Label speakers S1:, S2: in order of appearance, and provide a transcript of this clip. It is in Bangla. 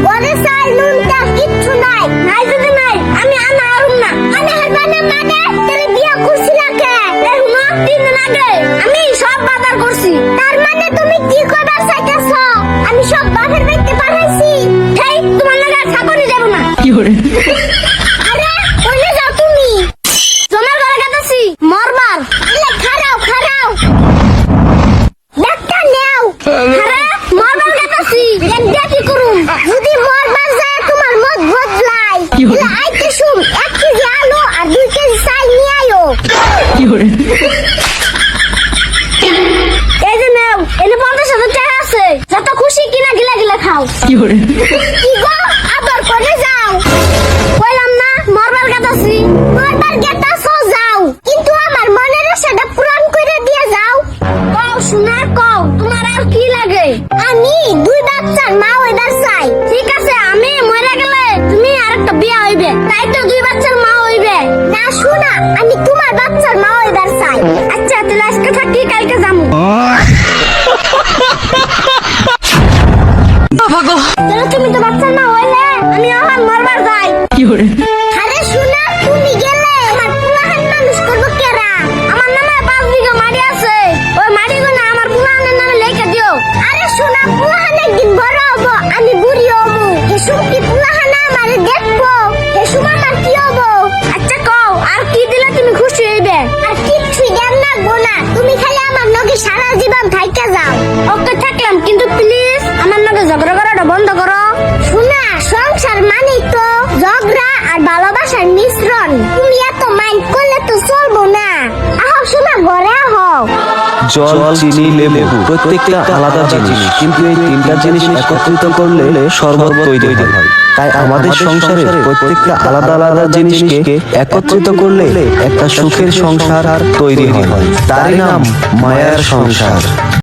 S1: ঘরে চাল নুন তেল কিচ্ছু নাই। নাই যদি নাই আমি আনা আরুম না। আমি হারবানা মানে তোর বিয়া করছিলা কে? দেখো 3 দিন আগে আমি সব বাজার করছি। তার মানে তুমি কি কইবার চাইতাছো? আমি সব বাপের বাড়িতে পাঠাইছি। হেই তোমার লাগা ছাগলই যাব না।
S2: কি করে?
S1: আরে কইলে যাও তুমি? তোমার ঘরে গেতাছি মরবার। আরে খারাও খারাও। ডাক্তার নেও। আরে মরবার গেতাছি। দেখি করুম। যদি মরবার যায় তোমার মত বদলাই।
S2: কি হলো?
S1: আইতে শুন 1 কেজি আলু আর 2 কেজি চাল নিয়ে আইও।
S2: কি করে?
S1: এই যে নাও, এনে 50,000 টাকা আছে। যত খুশি কিনা গিলা গিলা খাও।
S2: কি করে?
S1: কি গো আবার করে যাও? কইলাম না মরবার গেতাছি। মরবার গেতাছো যাও, কিন্তু আমার মনের আশাটা পূরণ করে দিয়ে যাও। কও শোনা কও, তোমার আর কি লাগে? আমি 2 বাচ্চার মা হইবার চাই। ঠিক আছে আমি মরে গেলে তুমি আরেকটা বিয়া হইবে, তাই তো 2 বাচ্চার মা হইবে। না শোনা, আমি তোমার বাচ্চার মা হইবার চাই। আচ্ছা তাহলে আজকে থাকি, কালকে যামু। তাহলে তুমি তো বাচ্চার মা হইলে আমি এখন মরবার যাই।
S2: কি করে?
S1: আরে শোনা, তুমি গেলে আমার পুলাহান মানুষ করবো কেরা? আমার নামে 5 বিঘা মাটি আছে, ওই মাটিগুলো আমার পুলাহানের নামে লিখে দিও। আরে শোনা, পুলাহান একদিন বড় হবো, আমি বুড়ি হবো। এসব কি পুলাহান আমারে দেখবো? এসব আমার কি হবো? আচ্ছা কও, আর কি দিলে তুমি খুশি হইবে? আর কিচ্ছুই দেন লাগবো না, তুমি খালি আমার লগে সারা জীবন থাইকা যাও। ওকে থাকলাম, কিন্তু প্লিজ আমার লগে ঝগড়া করাটা বন্ধ করো। শোনা, সংসার মানেই তো ঝগড়া আর ভালোবাসার মিশ্রণ। তুমি এত মাইন্ড করলে তো চলবো না। আহ শোনা, ঘরে আহ।
S3: জল, চিনি, লেবু প্রত্যেকটা আলাদা জিনিস, কিন্তু এই 3টা জিনিস একত্রিত করলে শরবত তৈরি হয়। তাই আমাদের সংসারে প্রত্যেকটা আলাদা আলাদা জিনিসকে একত্রিত করলে একটা সুখের সংসার তৈরি হয়। তারই নাম মায়ার সংসার।